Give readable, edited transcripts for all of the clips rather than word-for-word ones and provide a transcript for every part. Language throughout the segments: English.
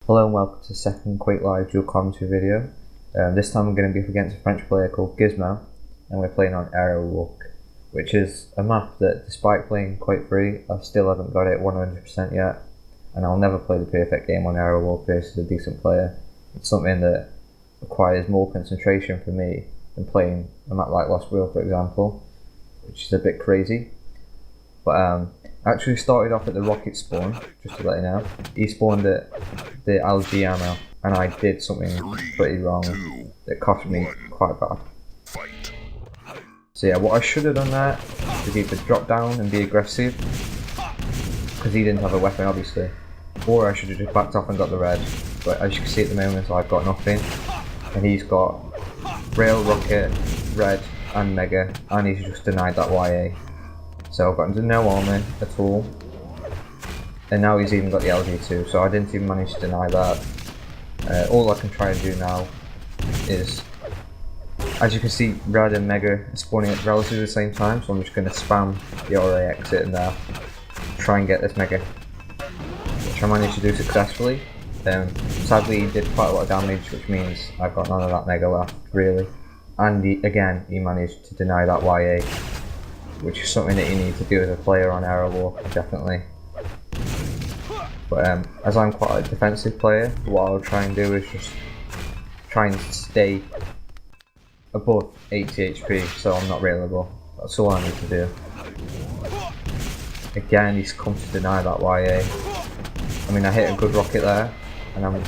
Hello and welcome to the second Quake Live dual commentary video. This time I'm going to be up against a French player called Gizmo, and we're playing on Aerowalk, which is a map that, despite playing Quake 3, I still haven't got it 100% yet, and I'll never play the perfect game on Aerowalk versus a decent player. It's something that requires more concentration for me than playing a map like Lost World, for example, which is a bit crazy. But I actually started off at the rocket spawn, just to let you know. He spawned at the algae ammo, and I did something pretty wrong that cost me quite bad. So yeah, what I should have done there is either drop down and be aggressive, because he didn't have a weapon obviously, or I should have just backed off and got the red. But as you can see at the moment, I've got nothing, and he's got rail, rocket, red and mega, and he's just denied that YA. So I've got no armor at all, and now he's even got the LG too, so I didn't even manage to deny that. All I can try and do now is, as you can see, red and mega are spawning at relatively the same time, so I'm just going to spam the RA exit in there, try and get this mega, which I managed to do successfully. Sadly he did quite a lot of damage, which means I've got none of that mega left really, and again he managed to deny that YA, which is something that you need to do as a player on Aerowalk, definitely. But as I'm quite a defensive player, what I'll try and do is just try and stay above 80 HP, so I'm not railable. That's all I need to do. Again, he's come to deny that YA. I mean, I hit a good rocket there, and I'm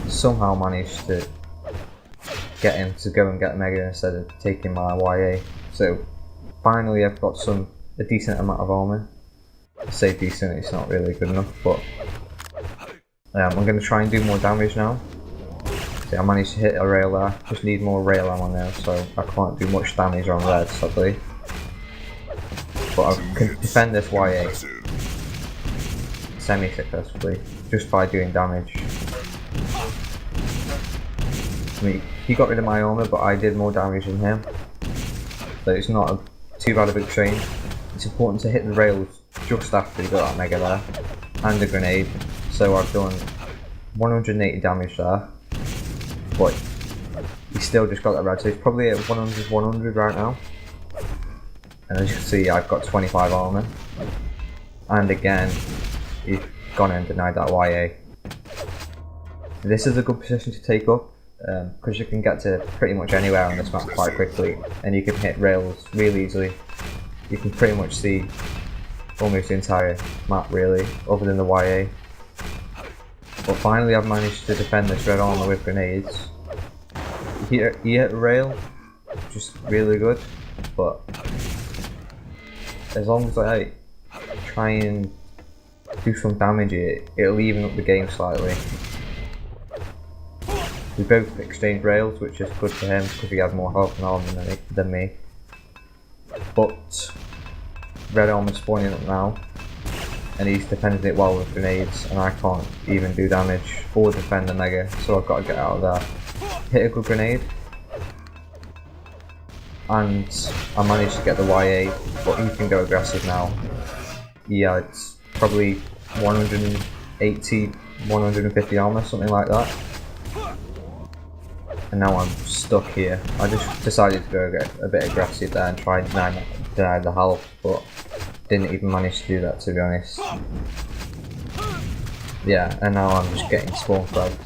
somehow managed to get him to go and get mega instead of taking my YA. So finally I've got a decent amount of armor. I say decent, it's not really good enough, but I'm going to try and do more damage now. See, I managed to hit a rail there, just need more rail ammo now, so I can't do much damage on red sadly. But I can defend this YA semi-successfully, just by doing damage. I mean, he got rid of my armor, but I did more damage than him, so it's not too bad of a exchange. It's important to hit the rails just after you got that mega there, and a grenade. So I've done 180 damage there, but he still just got that red, so he's probably at 100 right now. And as you can see, I've got 25 armor, and again he's gone and denied that YA. This is a good position to take up, because you can get to pretty much anywhere on this map quite quickly, and you can hit rails really easily. You can pretty much see almost the entire map really, other than the YA. But finally I've managed to defend this red armor with grenades. He hit a rail, just really good, but as long as I try and do some damage, it'll even up the game slightly. We both exchanged rails, which is good for him because he has more health and armor than me. But red armor spawning up now, and he's defending it well with grenades, and I can't even do damage or defend the mega, so I've got to get out of there. Hit a good grenade, and I managed to get the YA, but he can go aggressive now. Yeah, it's probably 180, 150 armor, something like that. And now I'm stuck here. I just decided to go get a bit aggressive there and try and deny the health, but didn't even manage to do that, to be honest. Yeah, and now I'm just getting spawn flagged.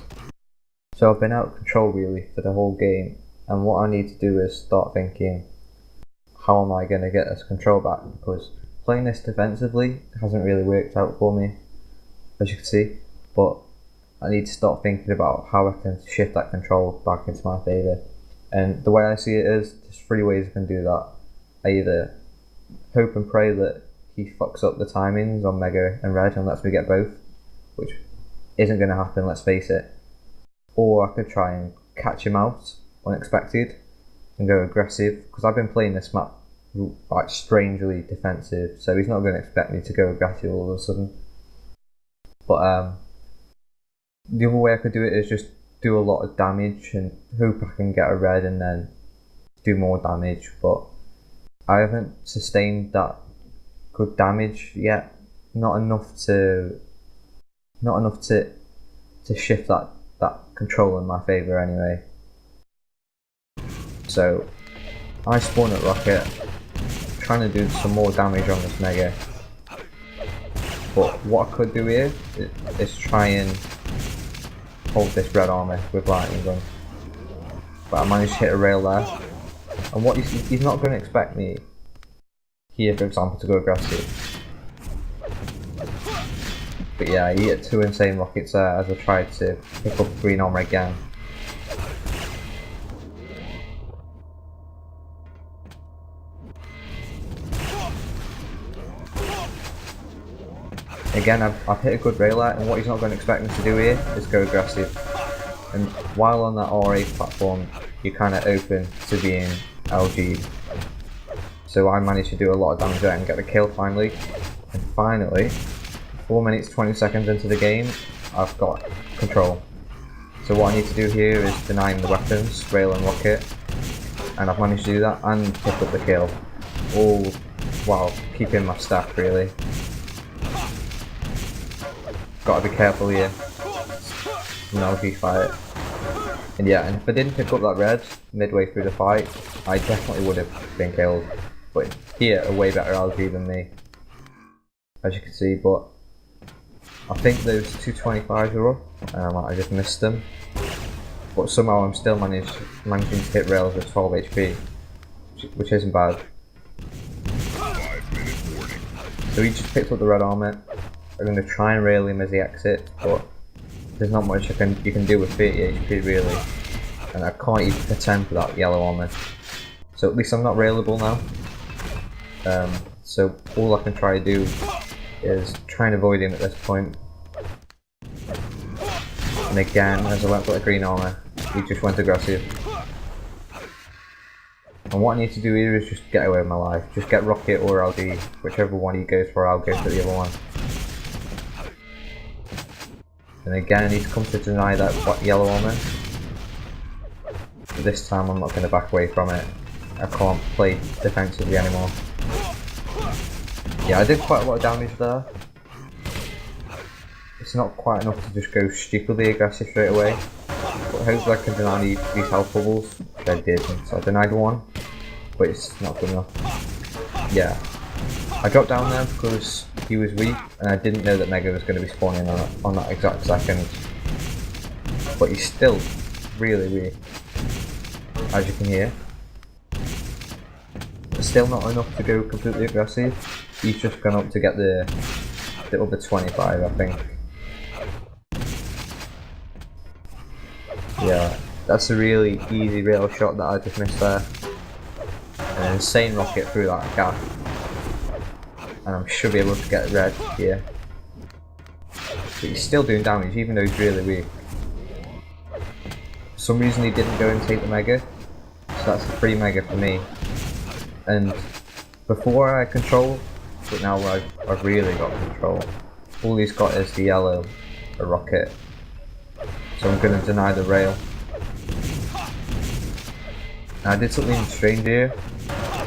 So I've been out of control really for the whole game, and what I need to do is start thinking, how am I going to get this control back? Because playing this defensively hasn't really worked out for me, as you can see, but I need to start thinking about how I can shift that control back into my favour. And the way I see it is, there's 3 ways I can do that. I either hope and pray that he fucks up the timings on mega and red and lets me get both, which isn't going to happen, let's face it. Or I could try and catch him out unexpected and go aggressive, because I've been playing this map like strangely defensive, so he's not going to expect me to go aggressive all of a sudden. But the other way I could do it is just do a lot of damage and hope I can get a red and then do more damage, but I haven't sustained that good damage yet. Not enough to to shift that control in my favour anyway. So I spawn at rocket, trying to do some more damage on this mega. But what I could do here is try and hold this red armor with lightning gun. But I managed to hit a rail there. And what he's not going to expect me here, for example, to go aggressive. But yeah, he hit 2 insane rockets there as I tried to pick up green armor again. Again, I've hit a good rail there, and what he's not going to expect me to do here is go aggressive. And while on that RA platform, you're kind of open to being LG'd. So I managed to do a lot of damage there and get the kill finally. And finally, 4 minutes 20 seconds into the game, I've got control. So what I need to do here is deny him the weapons, rail and rocket. And I've managed to do that and pick up the kill. All while keeping my staff really. Gotta be careful here. It's an LG fight. And yeah, and if I didn't pick up that red midway through the fight, I definitely would have been killed. But here, a way better LG than me, as you can see. But I think those 225s are up, I just missed them. But somehow I'm still managing to hit rails with 12 HP, which isn't bad. So he just picked up the red armor. I'm going to try and rail him as he exits, but there's not much you can do with 30 HP really, and I can't even pretend for that yellow armor. So at least I'm not railable now. So all I can try to do is try and avoid him at this point. And again, as I went for the green armor, he just went aggressive. And what I need to do here is just get away with my life. Just get rocket or LD, whichever one he goes for, I'll go for the other one. And again, I need to come to deny that yellow armor. But this time I'm not going to back away from it. I can't play defensively anymore. Yeah, I did quite a lot of damage there. It's not quite enough to just go stupidly aggressive straight away. But hopefully I can deny these health bubbles, which I did. So I denied one, but it's not good enough. Yeah. I dropped down there because he was weak, and I didn't know that Mega was going to be spawning on that exact second. But he's still really weak, as you can hear. But still not enough to go completely aggressive. He's just gone up to get the other 25, I think. Yeah, that's a really easy rail shot that I just missed there. An insane rocket through that gap. And I should be able to get red here. But he's still doing damage even though he's really weak. For some reason he didn't go and take the mega, so that's a free mega for me. And before I control, but now I've really got control. All he's got is the yellow, a rocket. So I'm going to deny the rail. And I did something strange here.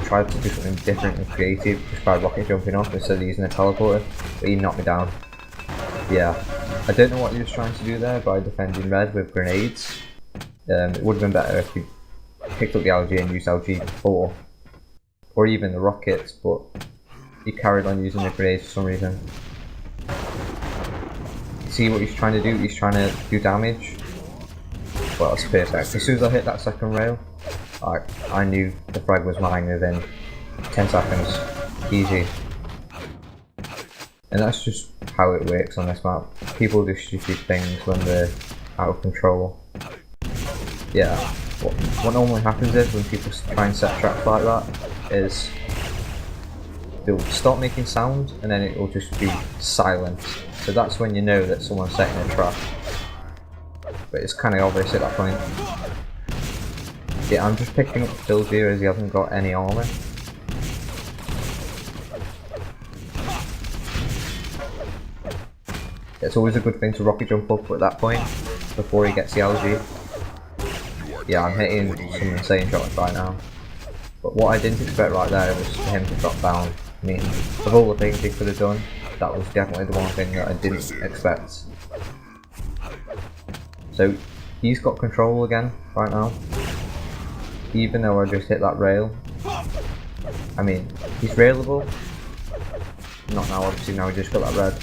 Tried to do something different and creative just by rocket jumping off instead of using a teleporter, but he knocked me down. Yeah, I don't know what he was trying to do there by defending red with grenades. It would have been better if he picked up the LG and used LG before, or even the rockets, but he carried on using the grenades for some reason. See what he's trying to do? He's trying to do damage. Well, that's perfect. As soon as I hit that second rail, I knew the frag was mine within 10 seconds. Easy. And that's just how it works on this map. People do stupid things when they're out of control. Yeah, what normally happens is when people try and set traps like that is they'll start making sound and then it will just be silent. So that's when you know that someone's setting a trap. But it's kind of obvious at that point. Yeah, I'm just picking up kills here as he hasn't got any armor. It's always a good thing to rocket jump up at that point before he gets the LG. Yeah, I'm hitting some insane shots right now. But what I didn't expect right there was for him to drop down. I mean, of all the things he could have done, that was definitely the one thing that I didn't expect. So he's got control again right now. Even though I just hit that rail. I mean, he's railable. Not now, obviously, now he just got that red.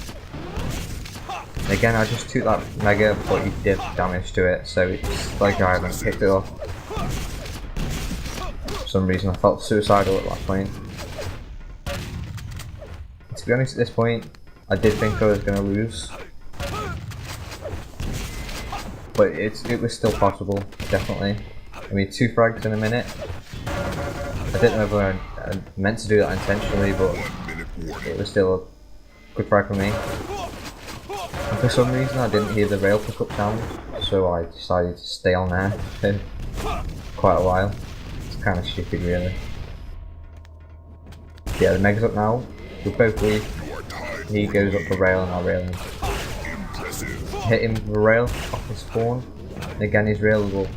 And again, I just took that mega, but he did damage to it, so it's like I haven't picked it up. For some reason I felt suicidal at that point. To be honest, at this point, I did think I was going to lose. But it was still possible, definitely. I mean, 2 frags in a minute. I didn't know if I meant to do that intentionally, but it was still a good frag for me. And for some reason I didn't hear the rail pick up sound, so I decided to stay on there for quite a while. It's kind of stupid really. Yeah, the Meg's up now. We both leave. He goes up the rail and I'll rail him. Hit him with the rail off his spawn. And again he's railable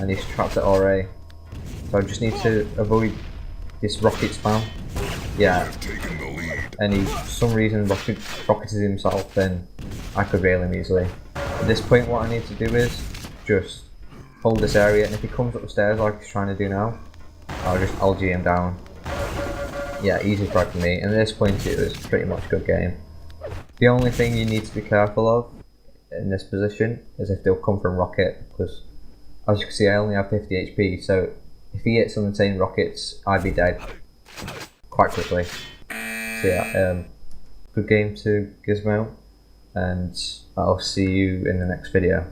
and he's trapped at RA. So I just need to avoid this rocket spam. Yeah. And he for some reason rocketed himself, then I could rail him easily. At this point what I need to do is just hold this area, and if he comes up the stairs like he's trying to do now, I'll just LG him down. Yeah, easy frag for me, and at this point it was pretty much a good game. The only thing you need to be careful of in this position is if they'll come from rocket, because as you can see I only have 50 HP, so if he hits some insane rockets I'd be dead quite quickly. So yeah, good game to Gizmo, and I'll see you in the next video.